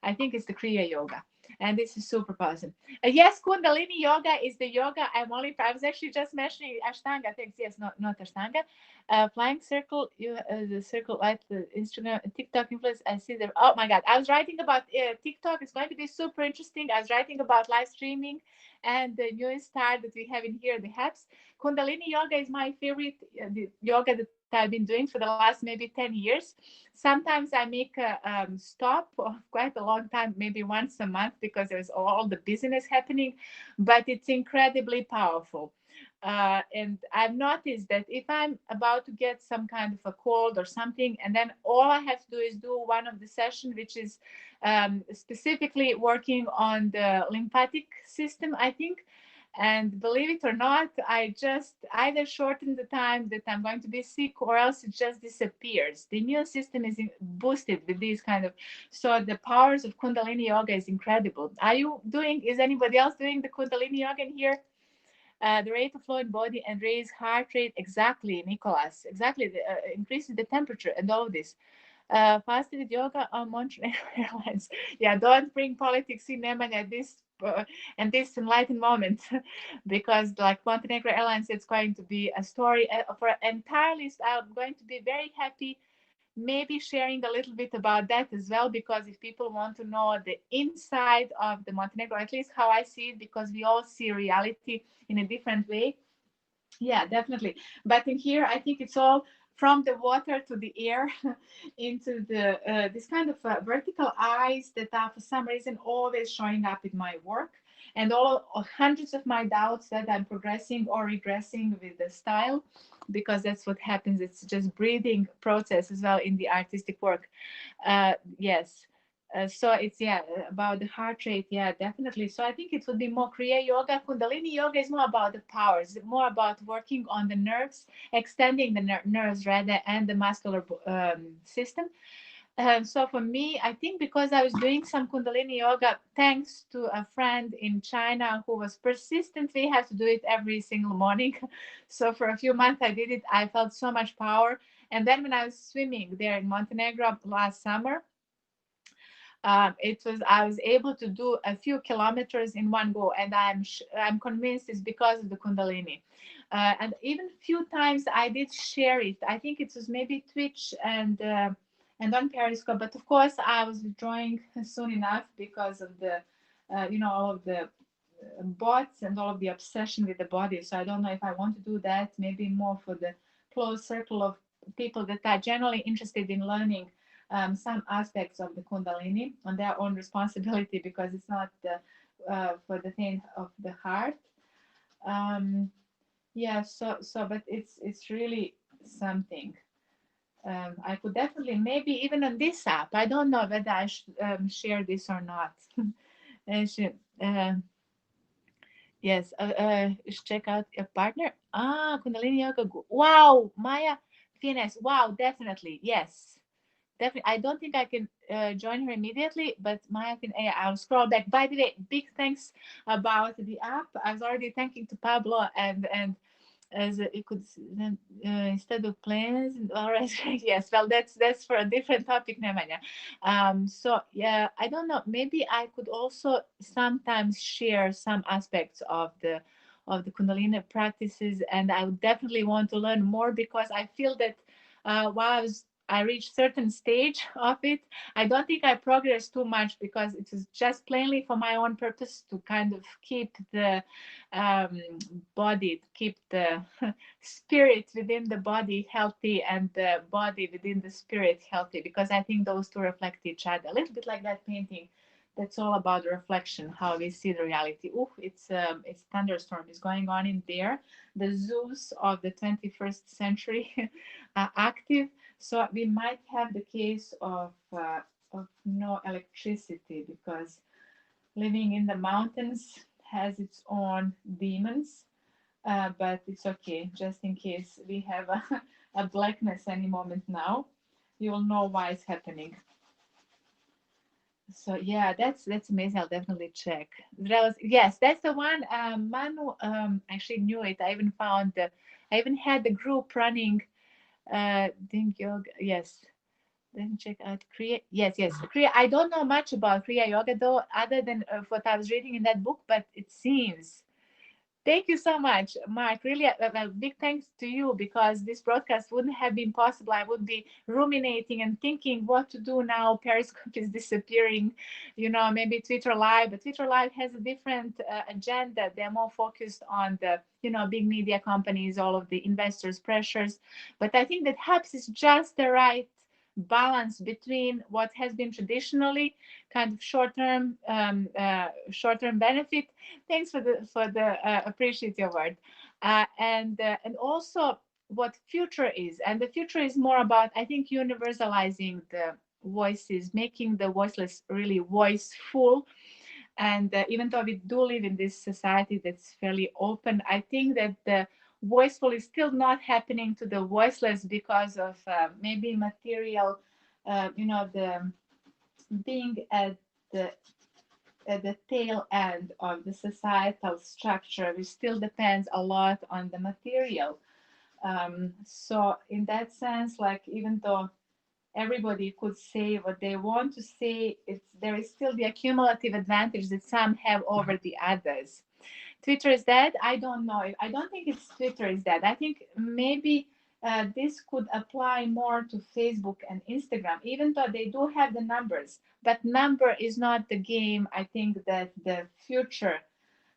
I think it's the Kriya yoga. And this is super positive. Yes, Kundalini yoga is the yoga I was actually just mentioning Ashtanga things. Yes, not Ashtanga. Flying circle, the circle, like the Instagram, TikTok influence. I see there. Oh my God. I was writing about TikTok. It's going to be super interesting. I was writing about live streaming and the newest star that we have in here, the HAPS. Kundalini yoga is my favorite the yoga that I've been doing for the last maybe 10 years. Sometimes I make a stop of quite a long time, maybe once a month, because there's all the business happening, but it's incredibly powerful. And I've noticed that if I'm about to get some kind of a cold or something, and then all I have to do is do one of the session, which is specifically working on the lymphatic system, I think. And believe it or not, I just either shorten the time that I'm going to be sick or else it just disappears. The immune system is boosted with these kind of, so the powers of Kundalini yoga is incredible. Is anybody else doing the Kundalini yoga in here? The rate of flow in body and raise heart rate, exactly, Nicholas, exactly, increases the temperature and all this. Fasted yoga on Montreal Airlines. Yeah, don't bring politics in Yemen at this and this enlightened moment, because like Montenegro Airlines, it's going to be a story for entirely. I'm going to be very happy, maybe sharing a little bit about that as well, because if people want to know the inside of the Montenegro, at least how I see it, because we all see reality in a different way. Yeah, definitely. But in here, I think it's all from the water to the air into the this kind of vertical eyes that are for some reason always showing up in my work, and all hundreds of my doubts that I'm progressing or regressing with the style, because that's what happens. It's just breathing process as well in the artistic work. Yes. So it's, yeah, about the heart rate. Yeah, definitely. So I think it would be more Kriya yoga. Kundalini yoga is more about the powers, more about working on the nerves, extending the nerves rather, and the muscular system. So for me, I think because I was doing some Kundalini yoga, thanks to a friend in China who was persistently have to do it every single morning. So for a few months I did it. I felt so much power. And then when I was swimming there in Montenegro last summer, I was able to do a few kilometers in one go, and I'm convinced it's because of the Kundalini. And even few times I did share it. I think it was maybe Twitch and on Periscope, but of course I was withdrawing soon enough because of the all of the bots and all of the obsession with the body. So I don't know if I want to do that. Maybe more for the close circle of people that are generally interested in learning some aspects of the Kundalini on their own responsibility, because it's not for the faint of the heart. Um, yeah. But it's really something. I could definitely, maybe even on this app. I don't know whether I should share this or not. Should, yes, check out your partner. Kundalini Yoga. Wow, Maya Fines. Wow, definitely. Yes, definitely. I don't think I can join her immediately, but Maya can. Yeah, I'll scroll back. By the way, big thanks about the app. I was already thanking to Pablo and as you could then instead of plans or yes, well, that's for a different topic, Nemanja. So yeah, I don't know, maybe I could also sometimes share some aspects of the Kundalini practices, and I would definitely want to learn more, because I feel that while I reached certain stage of it, I don't think I progressed too much, because it was just plainly for my own purpose to kind of keep the um, body, keep the spirit within the body healthy and the body within the spirit healthy, because I think those two reflect each other. A little bit like that painting. That's all about reflection, how we see the reality. Ooh, it's thunderstorm is going on in there. The Zeus of the 21st century are active, so we might have the case of no electricity, because living in the mountains has its own demons, but it's okay. Just in case we have a blackness any moment now, you'll know why it's happening. So yeah, that's amazing. I'll definitely check. Yes, that's the one. Manu actually knew it. I even had the group running. Think yoga. Yes, then check out Kriya. Yes, yes, Kriya. I don't know much about Kriya Yoga though, other than what I was reading in that book. But it seems. Thank you so much, Mark. Really, a big thanks to you, because this broadcast wouldn't have been possible. I would be ruminating and thinking what to do now. Periscope is disappearing, maybe Twitter Live, but Twitter Live has a different agenda. They're more focused on the, big media companies, all of the investors' pressures. But I think that Hubs is just the right balance between what has been traditionally kind of short-term benefit. Thanks for the appreciative word, and also what future is. And the future is more about, I think, universalizing the voices, making the voiceless really voiceful. And even though we do live in this society that's fairly open, I think that the voiceful is still not happening to the voiceless, because of maybe material, the being the at the tail end of the societal structure, which still depends a lot on the material. So in that sense, like, even though everybody could say what they want to say, there is still the accumulative advantage that some have over the others. Twitter is dead. I don't know. I don't think it's Twitter is dead. I think maybe this could apply more to Facebook and Instagram, even though they do have the numbers. But number is not the game. I think that the future,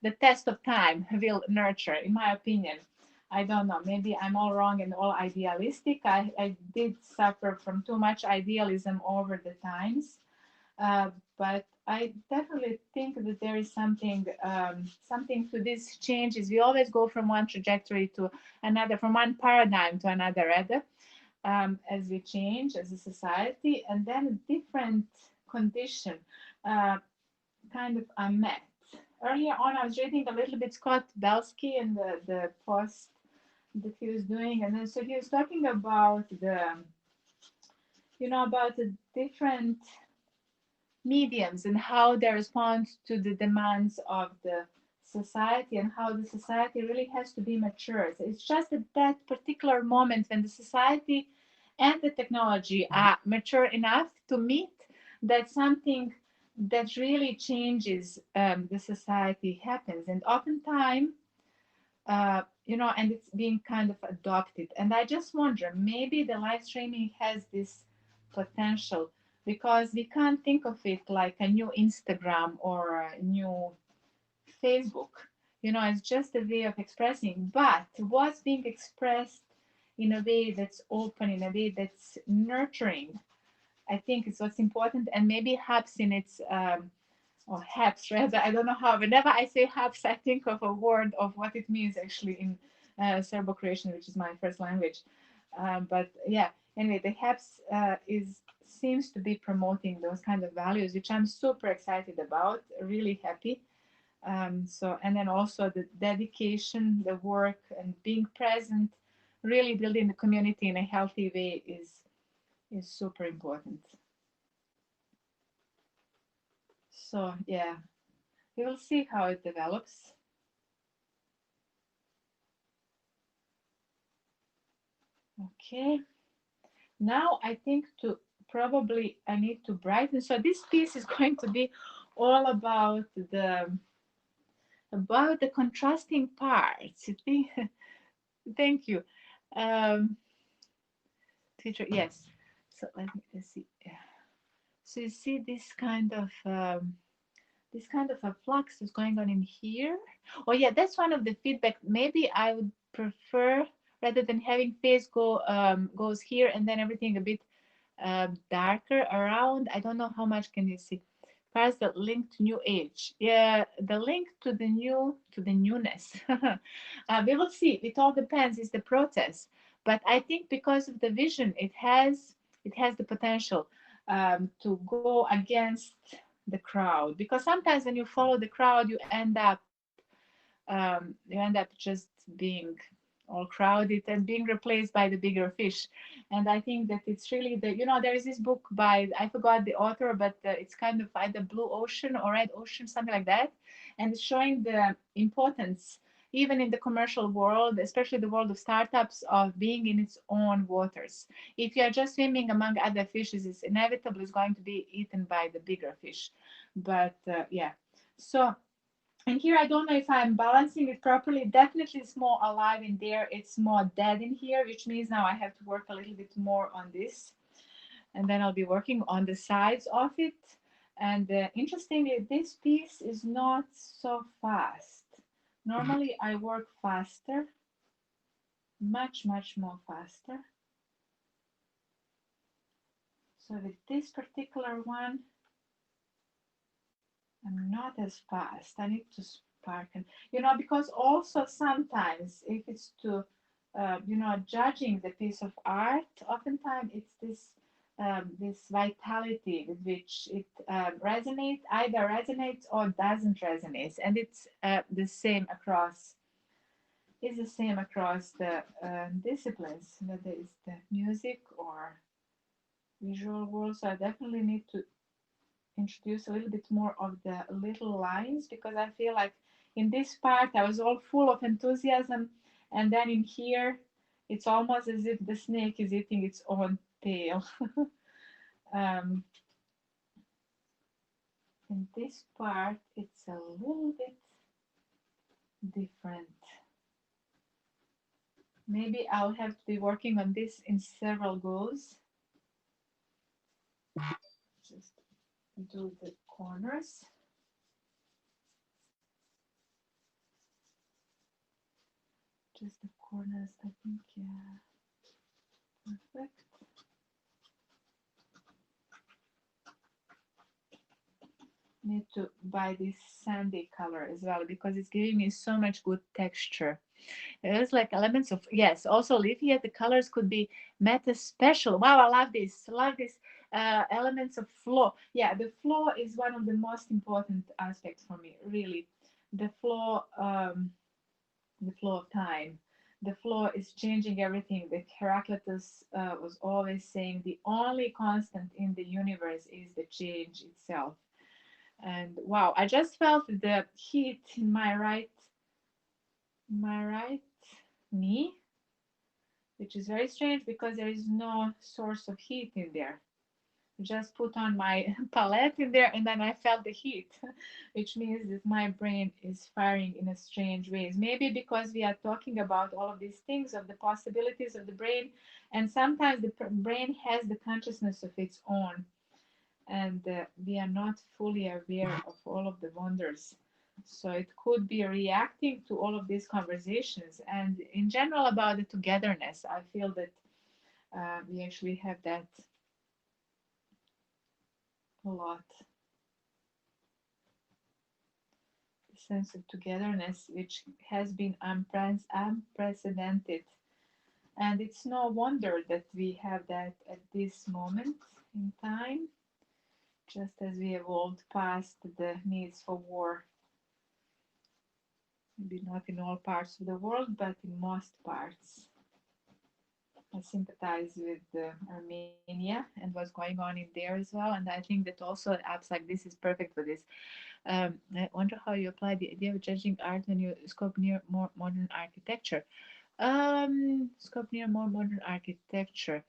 the test of time, will nurture, in my opinion. I don't know. Maybe I'm all wrong and all idealistic. I did suffer from too much idealism over the times. Uh, but I definitely think that there is something to these changes. We always go from one trajectory to another, from one paradigm to another, rather, as we change as a society, and then a different condition uh, kind of are met. Earlier on, I was reading a little bit Scott Belsky and the post that he was doing, and then so he was talking about about the different mediums and how they respond to the demands of the society, and how the society really has to be mature. So it's just at that particular moment when the society and the technology are mature enough to meet, that something that really changes the society happens. And oftentimes, and it's being kind of adopted. And I just wonder, maybe the live streaming has this potential because we can't think of it like a new Instagram or a new Facebook. It's just a way of expressing, but what's being expressed in a way that's open, in a way that's nurturing, I think is what's important. And maybe helps in its or HAPS rather. I don't know how. Whenever I say HAPS, I think of a word of what it means actually in Serbo-Croatian, which is my first language. But yeah, anyway, the HAPS is seems to be promoting those kind of values, which I'm super excited about. Really happy. And then also the dedication, the work, and being present, really building the community in a healthy way is super important. So yeah, we will see how it develops. Okay, now I think to probably I need to brighten. So this piece is going to be all about the contrasting parts. Thank you. Um, teacher, yes. So let's see. Yeah. So you see this kind of a flux is going on in here. Oh yeah, that's one of the feedback. Maybe I would prefer rather than having face goes here and then everything a bit darker around. I don't know how much can you see. First, the link to new age. Yeah, the link to the newness. We will see. It all depends. It's the process. But I think because of the vision, it has the potential to go against the crowd. Because sometimes when you follow the crowd, you end up just being all crowded and being replaced by the bigger fish. And I think that it's really there is this book by, I forgot the author, but it's kind of either blue ocean or red ocean, something like that, and it's showing the importance even in the commercial world, especially the world of startups, of being in its own waters. If you are just swimming among other fishes, it's inevitably going to be eaten by the bigger fish. But yeah, so and here I don't know if I'm balancing it properly. Definitely it's more alive in there. It's more dead in here, which means now I have to work a little bit more on this. And then I'll be working on the sides of it. And interestingly, this piece is not so fast. Normally I work faster, much, much more faster. So with this particular one, I'm not as fast. I need to sparken, because also sometimes if it's to, judging the piece of art, oftentimes it's this vitality with which it resonates, either resonates or doesn't resonate, and it's the same across. Is the same across the disciplines, whether it's the music or visual world. So I definitely need to introduce a little bit more of the little lines because I feel like in this part I was all full of enthusiasm, and then in here it's almost as if the snake is eating its own tail. um, in this part it's a little bit different. Maybe I'll have to be working on this in several goes. Just do the corners. Just the corners, I think, yeah. Perfect. Need to buy this sandy color as well because it's giving me so much good texture. There's like elements of, yes, also Livia, the colors could be meta special. Wow, I love this. Love this. Elements of flow. Yeah, the flow is one of the most important aspects for me, really. The flow of time. The flow is changing everything. The Heraclitus was always saying the only constant in the universe is the change itself. And wow, I just felt the heat in my right knee, which is very strange because there is no source of heat in there. Just put on my palette in there, and then I felt the heat, which means that my brain is firing in a strange ways. Maybe because we are talking about all of these things, of the possibilities of the brain, and sometimes the brain has the consciousness of its own, and we are not fully aware of all of the wonders. So it could be reacting to all of these conversations, and in general about the togetherness. I feel that we actually have that a lot, the sense of togetherness, which has been unprecedented. And it's no wonder that we have that at this moment in time, just as we evolved past the needs for war. Maybe not in all parts of the world, but in most parts. I sympathize with Armenia and what's going on in there as well. And I think that also apps like this is perfect for this. I wonder how you apply the idea of judging art when you scope near more modern architecture. Scope near more modern architecture.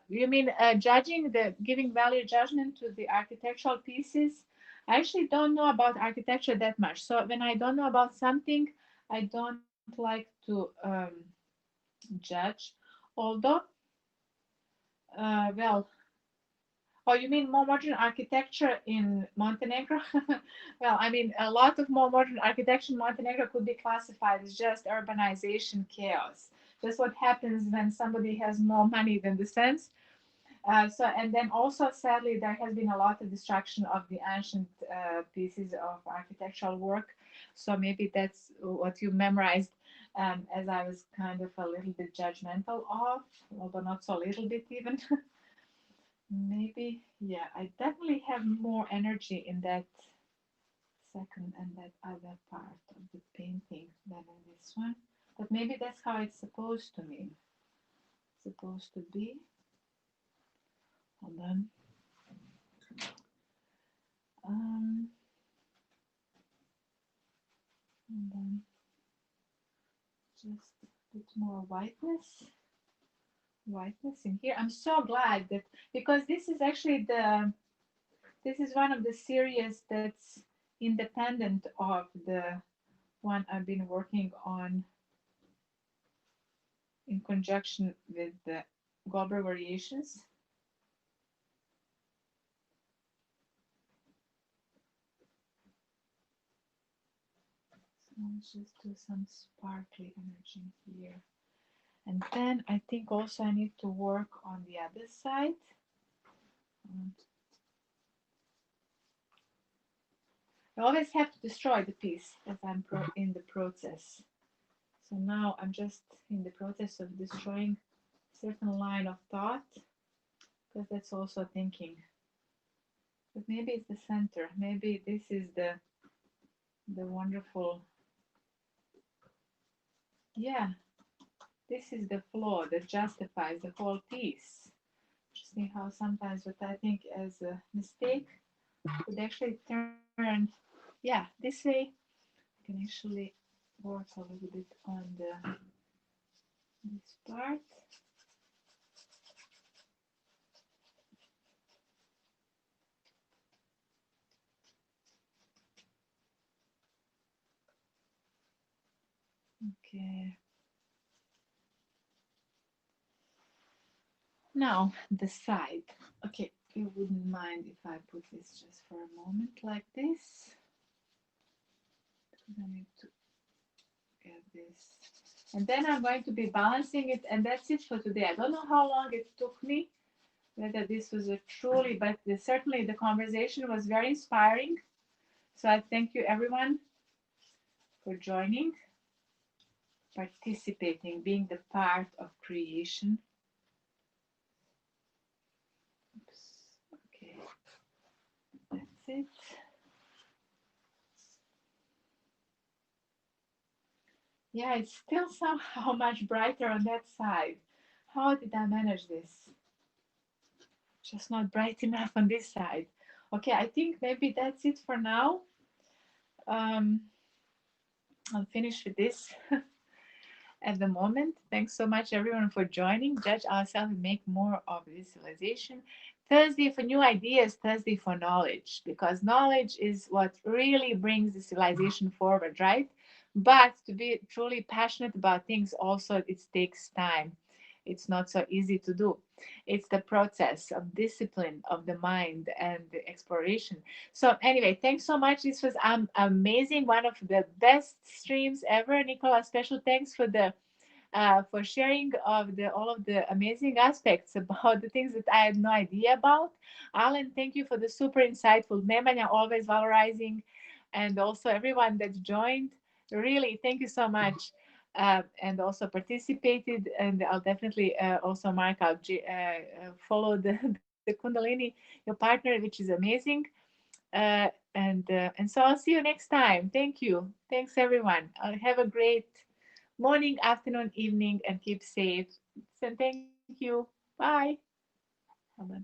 You mean judging the giving value judgment to the architectural pieces? I actually don't know about architecture that much. So when I don't know about something, I don't like to judge. Although, well, oh, you mean more modern architecture in Montenegro? Well, I mean, a lot of more modern architecture in Montenegro could be classified as just urbanization chaos. That's what happens when somebody has more money than the sense. And then also, sadly, there has been a lot of destruction of the ancient pieces of architectural work. So maybe that's what you memorized, as I was kind of a little bit judgmental of, although not so little bit even. Maybe, yeah, I definitely have more energy in that second and that other part of the painting than in this one. But maybe that's how it's supposed to be. Supposed to be. Hold on. Um, and then just a bit more whiteness in here. I'm so glad that, because this is actually this is one of the series that's independent of the one I've been working on in conjunction with the Goldberg variations. So let's just do some sparkly energy here. And then I think also I need to work on the other side. And I always have to destroy the piece as I'm in the process. So now I'm just in the process of destroying a certain line of thought, because that's also thinking. But maybe it's the center. Maybe this is the wonderful, yeah, this is the flaw that justifies the whole piece. Interesting how sometimes what I think as a mistake would actually turn, yeah, this way. I can actually work a little bit on this part. Okay. Now the side. Okay, you wouldn't mind if I put this just for a moment like this. I need to get this. And then I'm going to be balancing it, and that's it for today. I don't know how long it took me, whether this was a truly, but certainly the conversation was very inspiring. So I thank you everyone for joining, participating, being the part of creation. Oops. Okay, that's it. Yeah, it's still somehow much brighter on that side. How did I manage this? Just not bright enough on this side. Okay, I think maybe that's it for now. Um, I'll finish with this at the moment. Thanks so much, everyone, for joining. Judge ourselves and make more of visualization. Thursday for new ideas, Thursday for knowledge, because knowledge is what really brings the civilization forward, right? But to be truly passionate about things, also, it takes time. It's not so easy to do. It's the process of discipline of the mind and the exploration. So, anyway, thanks so much. This was amazing. One of the best streams ever. Nicola, special thanks for sharing of the all of the amazing aspects about the things that I had no idea about. Alan, thank you for the super insightful. Nemanja, always valorizing, and also everyone that joined. Really, thank you so much. And also participated, and I'll definitely also mark out follow the Kundalini, your partner, which is amazing. Uh, and so I'll see you next time. Thank you. Thanks everyone. Have a great morning, afternoon, evening, and keep safe. And thank you. Bye. Hold on.